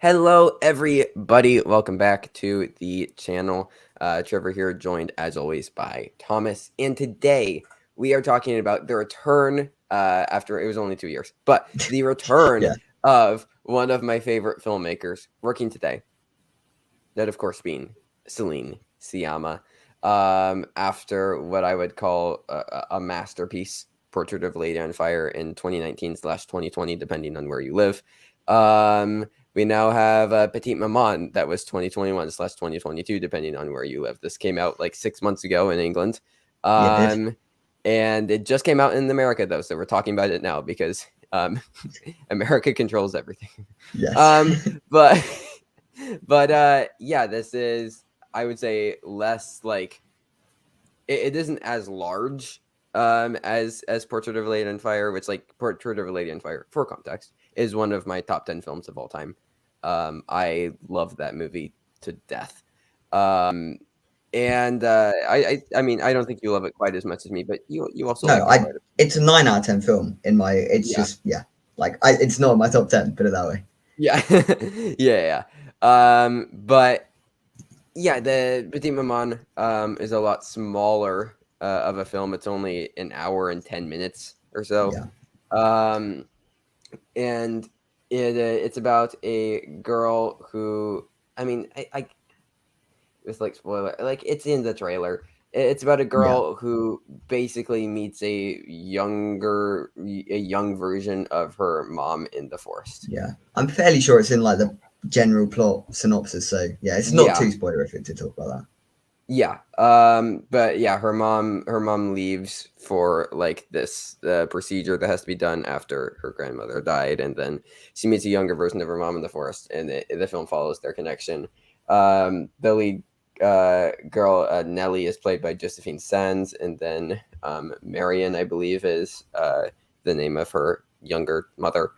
Hello, everybody. Welcome back to the channel. Trevor here, joined as always by Thomas. And today we are talking about the return, after it was only 2 years, but the return Yeah. of one of my favorite filmmakers working today. That, of course, being Celine Sciamma. After what I would call a masterpiece, Portrait of a Lady on Fire in 2019/2020, depending on where you live. We now have Petite Maman, that was 2021/2022, depending on where you live. This came out like 6 months ago in England. Yeah, it did. And it just came out in America, though, so we're talking about it now because America controls everything. Yes. But yeah, this is, I would say, less like it isn't as large as Portrait of a Lady on Fire, which, like, Portrait of a Lady on Fire, for context, is one of my top 10 films of all time. I love that movie to death. And I mean, I don't think you love it quite as much as me, but you also No, like it quite a bit. it's a 9 out of 10 film in my, it's Yeah. just, yeah. It's not in my top 10, put it that way. Yeah. Yeah. But yeah, the Petite Maman is a lot smaller of a film. It's only an hour and 10 minutes or so. Yeah. And it's about a girl who, I mean, I it's like spoiler, like, it's in the trailer. It's about a Yeah. girl who basically meets a young version of her mom in the forest. Yeah. I'm fairly sure it's in like the general plot synopsis. So yeah, it's not Yeah. too spoilerific to talk about that. Yeah. But yeah, her mom leaves for like this procedure that has to be done after her grandmother died, and then she meets a younger version of her mom in the forest, and the film follows their connection. The lead girl, Nellie, is played by Josephine Sands, and then Marion, I believe, is the name of her younger mother.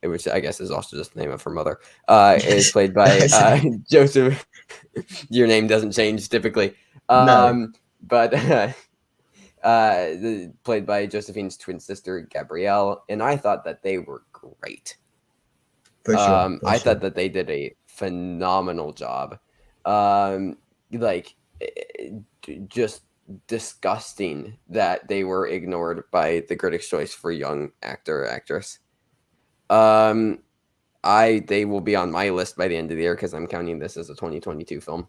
Which I guess is also just the name of her mother. Is played by Joseph. Your name doesn't change typically. No, But played by Josephine's twin sister, Gabrielle, and I thought that they were great. for sure. For I sure. thought that they did a phenomenal job. Like, just disgusting that they were ignored by the Critics' Choice for Young Actor or Actress. They will be on my list by the end of the year because I'm counting this as a 2022 film.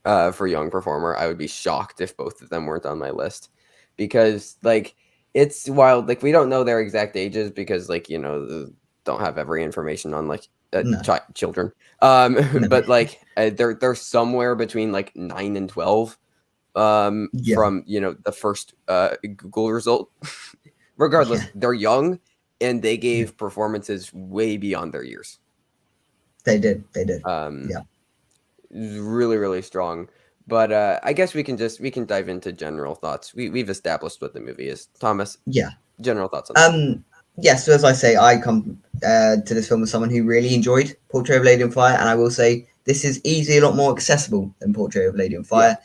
For Young Performer, I would be shocked if both of them weren't on my list, because like, it's wild. Like, we don't know their exact ages because, like, don't have every information on like No. children. No. But like, they're somewhere between like 9 and 12. Yeah. From the first Google result. Regardless, Yeah. they're young, and they gave performances way beyond their years. They did. They did. Yeah. Yeah. Really, really strong. But I guess we can dive into general thoughts. We've established what the movie is. Thomas, Yeah. general thoughts on it. Yeah, so as I say, I come to this film as someone who really enjoyed Portrait of a Lady on Fire, and I will say this is easily a lot more accessible than Portrait of a Lady on Fire.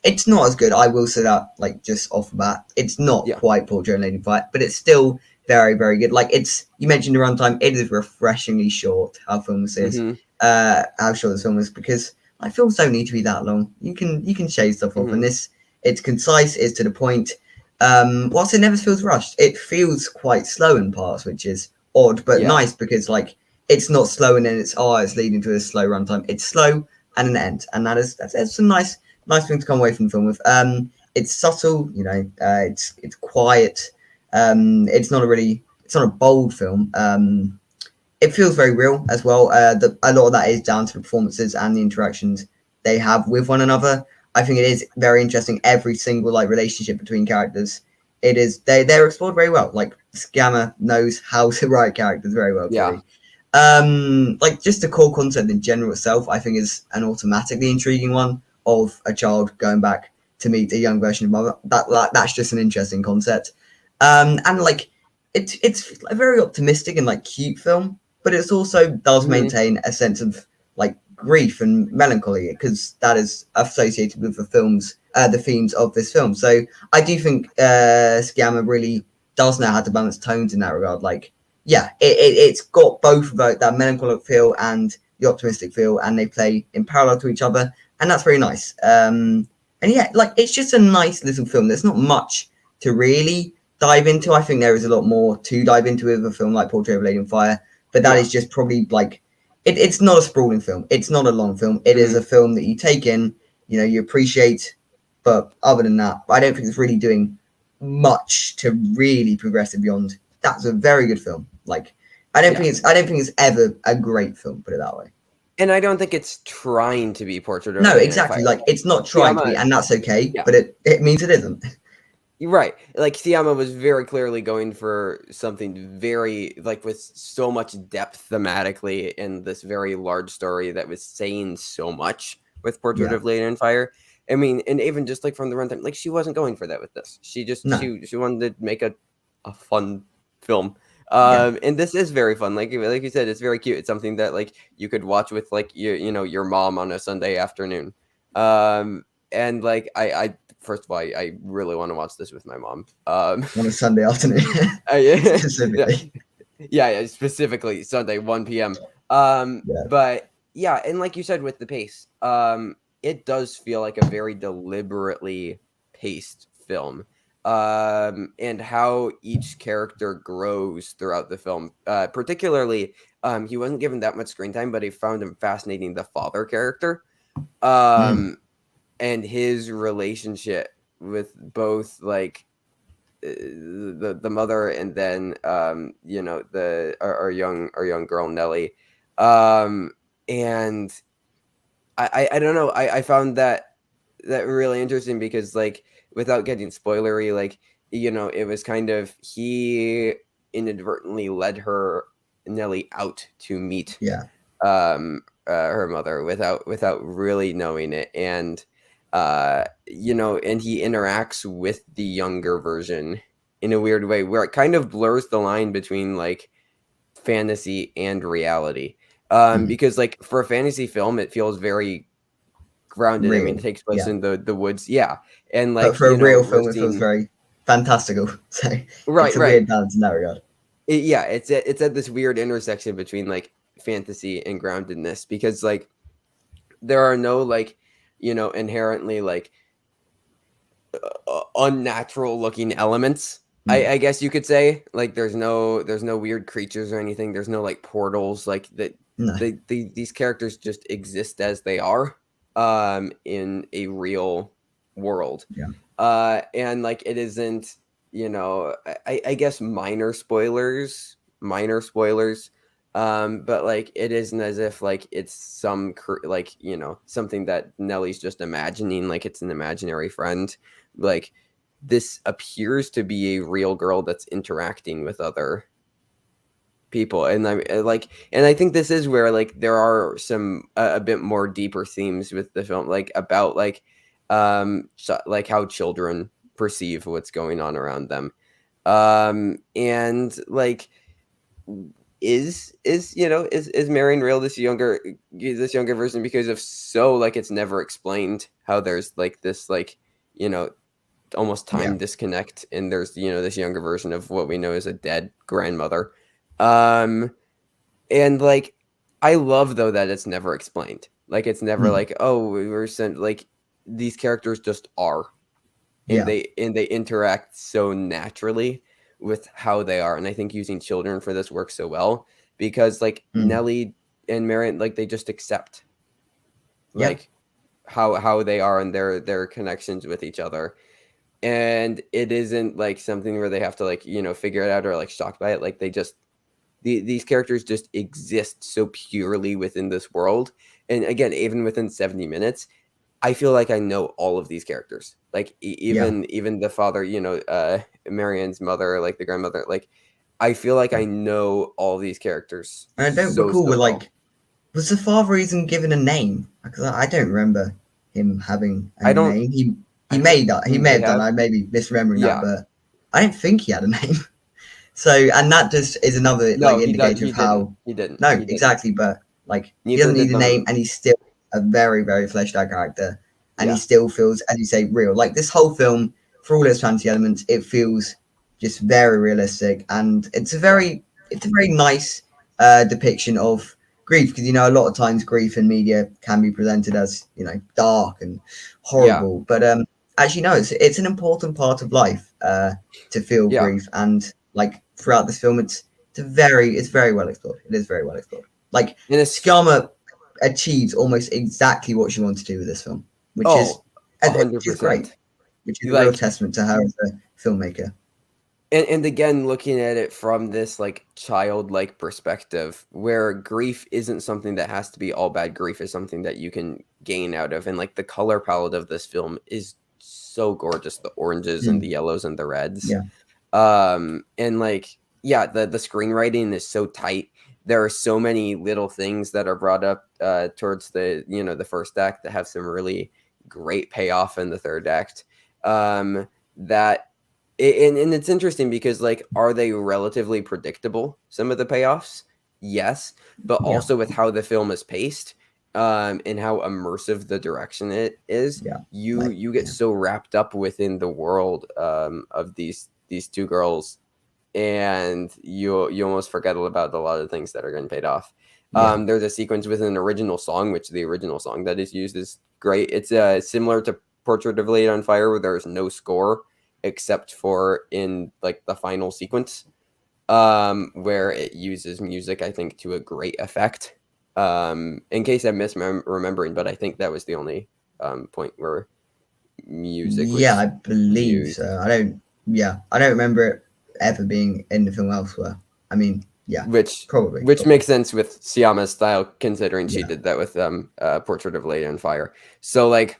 It's not as good, I will say that, like, just off the bat. It's not quite Portrait of a Lady on Fire, but it's still very, very good. Like, you mentioned the runtime, it is refreshingly short, how film this is, how short this film is, because like, films don't need to be that long. You can shave stuff off, and it's concise, it's to the point. Whilst it never feels rushed, it feels quite slow in parts, which is odd but nice, because like, it's not slow and then it's leading to a slow runtime. It's slow and an end, and that's a nice thing to come away from the film with. It's subtle, it's quiet. It's not a bold film. It feels very real as well. A lot of that is down to the performances and the interactions they have with one another. I think it is very interesting. Every single like relationship between characters, they're explored very well. Like, Sciamma knows how to write characters very well. Clearly. Like, just the core concept in general itself, I think, is an automatically intriguing one, of a child going back to meet a young version of mother. That's just an interesting concept. And like, it's a very optimistic and like cute film, but it also does maintain a sense of like grief and melancholy, because that is associated with the themes of this film. So I do think Sciamma really does know how to balance tones in that regard. Like, yeah, it's got both of that melancholic feel and the optimistic feel, and they play in parallel to each other, and that's very nice. And yeah, like it's just a nice little film. There's not much to really dive into. I think there is a lot more to dive into with a film like Portrait of a Lady on Fire, but that Yeah. is just probably like it's not a sprawling film. It's not a long film. It is a film that you take in, you appreciate, but other than that, I don't think it's really doing much to really progress it beyond. That's a very good film. Like I don't Yeah. think it's ever a great film, put it that way. And I don't think it's trying to be Portrait of a No, Lady on Fire. exactly. Like it's not trying to be, Sciamma, and that's okay, yeah, but it means it isn't. you're right. Like Sciamma was very clearly going for something very like with so much depth thematically in this very large story that was saying so much with Portrait Yeah. of Lady on Fire. I mean, and even just like from the runtime, like she wasn't going for that with this. She just No. she wanted to make a fun film. Yeah. And this is very fun. Like you said, it's very cute. It's something that like you could watch with like your mom on a Sunday afternoon. And like I first of all, I really want to watch this with my mom. On a Sunday afternoon, yeah, specifically. yeah, specifically Sunday 1 p.m. Yeah. But yeah, and like you said with the pace, it does feel like a very deliberately paced film. And how each character grows throughout the film. Particularly, he wasn't given that much screen time, but I found him fascinating. The father character, and his relationship with both like the mother and then our young girl Nellie, and I don't know, I found that really interesting because like without getting spoilery, like it was kind of he inadvertently led Nellie out to meet Yeah. her mother without really knowing it, and and he interacts with the younger version in a weird way where it kind of blurs the line between like fantasy and reality, because like for a fantasy film it feels very grounded. I mean, it Real. takes place Yeah. in the woods, yeah, and But like for a real we're film, it feels seeing very fantastical. So it's a right. weird balance in that regard. Yeah, it's at this weird intersection between like fantasy and groundedness because like there are no like inherently like unnatural looking elements. I guess you could say like there's no weird creatures or anything. There's no like portals like that. No. These characters just exist as they are in a real world. Yeah. And like it isn't I guess minor spoilers, but like it isn't as if like it's some like something that Nellie's just imagining, like it's an imaginary friend. Like this appears to be a real girl that's interacting with other people, and I think this is where like there are some a bit more deeper themes with the film, like about like like how children perceive what's going on around them, and like is Marion real, this younger version, because if so, like it's never explained how there's like this like almost time Yeah. disconnect, and there's this younger version of what we know as a dead grandmother, and like I love though that it's never explained, like it's never like, oh, we were sent, like these characters just are, and Yeah. they interact so naturally with how they are, and I think using children for this works so well because like Nellie and Marion, like they just accept Yeah. like how they are and their connections with each other, and it isn't like something where they have to like figure it out or like shocked by it. Like they just these characters just exist so purely within this world, and again, even within 70 minutes I feel like I know all of these characters, like even the father, Marion's mother, like the grandmother, like I feel like I know all these characters And I don't so recall well. was the father even given a name? Because I don't remember him having a I don't name. He I don't may that he think may they have done. have. I may be misremembering that, Yeah. but I don't think he had a name. So, and that just is another like No, indicator he of how. didn't. He didn't. No, He didn't. exactly. But like, he Neither doesn't did need a none of name, them. and he's still a very, very fleshed out character, and he Yeah. still feels, as you say, real. Like this whole film, for all its fantasy elements, it feels just very realistic, and it's a very it's a very nice depiction of grief, because a lot of times grief in media can be presented as dark and Yeah, horrible, but actually no, it's an important part of life to feel yeah, grief, and like throughout this film, it's very well explored. It is very well explored. Like and it's Sciamma achieves almost exactly what she wanted to do with this film, which is oh, a hundred great, percent. which is a real Like, testament to her as a filmmaker. and again, looking at it from this like childlike perspective, where grief isn't something that has to be all bad. Grief is something that you can gain out of, and like the color palette of this film is so gorgeous. The oranges and the Mm, yellows and the reds. yeah, And like, yeah, the screenwriting is so tight. There are so many little things that are brought up towards the first act that have some really great payoff in the third act. That and it's interesting because like, are they relatively predictable, some of the payoffs? Yes, but yeah, also with how the film is paced, and how immersive the direction it is, yeah, you like you get yeah, so wrapped up within the world of these two girls, and you almost forget about a lot of things that are getting paid off. yeah, There's a sequence with an original song, which the original song that is used is great. It's similar to Portrait of a Lady on Fire, where there's no score except for in like the final sequence, where it uses music, I think, to a great effect. In case I'm misremembering, but I think that was the only point where music yeah. I was believe used, so. I don't. Yeah, I don't remember it ever being in the film elsewhere. I mean, yeah, which probably, which probably. makes sense with Sciamma's style, considering she Yeah, did that with Portrait of a Lady on Fire. So like,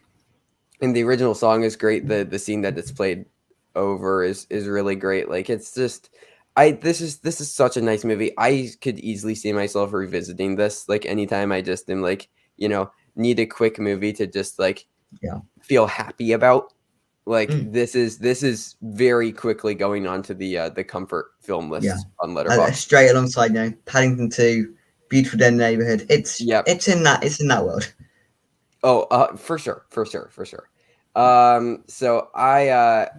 and the original song is great. The scene that it's played over is really great. Like, it's just, this is such a nice movie. I could easily see myself revisiting this like anytime I just am like, need a quick movie to just like yeah, feel happy about. Like, mm, this is very quickly going on to the comfort film yeah. list on Letterboxd. Straight alongside, Paddington 2, Beautiful Day in the Neighborhood. Yep. It's in that world. Oh, for sure, for sure, for sure. So I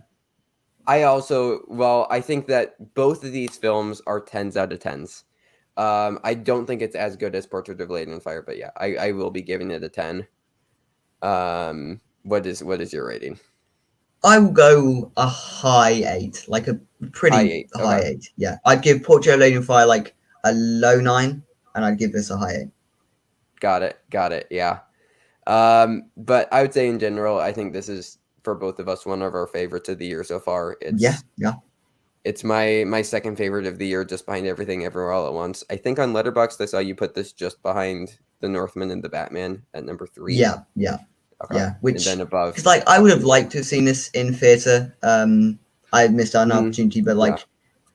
also, well, I think that both of these films are 10s out of 10s. I don't think it's as good as Portrait of a Lady on Fire, but yeah, I will be giving it a 10. What is your rating? I will go a high 8, like a High pretty 8. high Okay. 8. Yeah, I'd give Portrait of Lady on Fire like a low 9, and I'd give this a high 8. Got it. Got it. Yeah. But I would say in general, I think this is, for both of us, one of our favorites of the year so far. Yeah, It's yeah, it's my second favorite of the year, just behind Everything Everywhere All at Once. I think on Letterboxd I saw you put this just behind The Northman and The Batman at number 3. yeah, yeah, Okay. yeah. And then Which, above. because like I would have liked to have seen this in theater. I missed out on an Mm, opportunity, but yeah.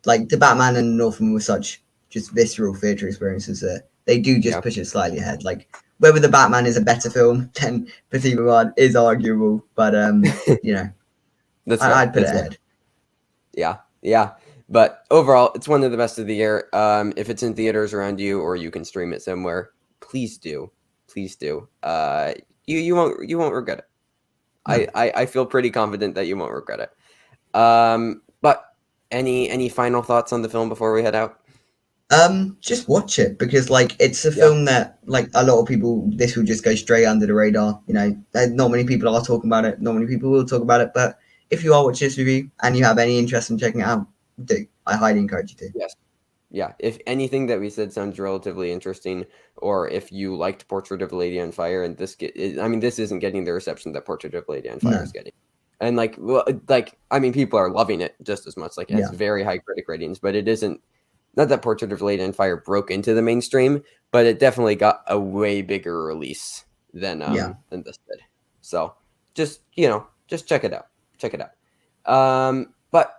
like the Batman and Northman were such just visceral theater experiences that they do just Yeah. push it slightly ahead. Like whether the Batman is a better film than Petite Maman is arguable, but That's fair. I'd put it That's fair. ahead. Yeah. Yeah. But overall, it's one of the best of the year. If it's in theaters around you or you can stream it somewhere, please do. Please do. You won't regret it. No. I feel pretty confident that you won't regret it. But any final thoughts on the film before we head out? Just watch it, because like it's a Yeah. film that like a lot of people, this will just go straight under the radar. Not many people are talking about it. Not many people will talk about it. But if you are watching this review and you have any interest in checking it out, do. I highly encourage you to. Yes. Yeah. If anything that we said sounds relatively interesting, or if you liked Portrait of a Lady on Fire, and this isn't getting the reception that Portrait of a Lady on Fire No. is getting. And like, well, like, people are loving it just as much. Like, it has Yeah. very high critic ratings, but it isn't. Not that Portrait of a Lady on Fire broke into the mainstream, but it definitely got a way bigger release than Yeah. this did. So just check it out. Check it out. But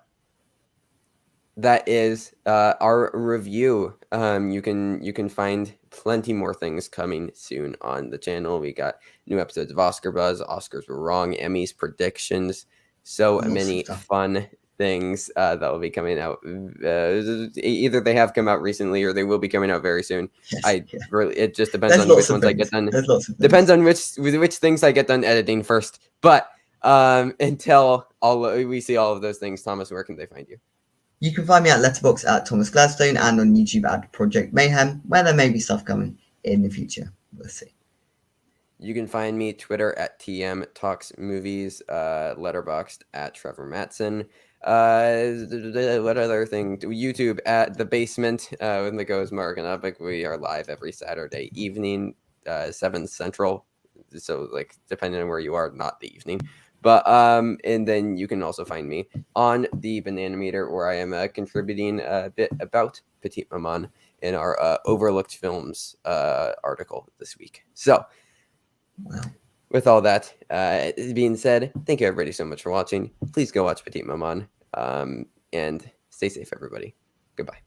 that is our review. You can find plenty more things coming soon on the channel. We got new episodes of Oscar Buzz, Oscars Were Wrong, Emmys predictions, so Lots of many stuff. fun things that will be coming out. Either they have come out recently or they will be coming out very soon. Yes. Yeah. It just depends There's on lots which of ones I get things. done. There's lots of Depends things. on which things I get done editing first. But until we see all of those things, Thomas, where can they find you? You can find me at Letterboxd at Thomas Gladstone and on YouTube at Project Mayhem, where there may be stuff coming in the future. We'll see. You can find me Twitter at TM Talks Movies, Letterboxd at Trevor Matson. What other thing? YouTube at The Basement with Magos Mark and Epic. We are live every Saturday evening, 7 Central. So like depending on where you are, not the evening. But and then you can also find me on the Banana Meter, where I am contributing a bit about Petite Maman in our overlooked films article this week. So. Wow. With all that being said, thank you everybody so much for watching. Please go watch Petite Maman and stay safe, everybody. Goodbye.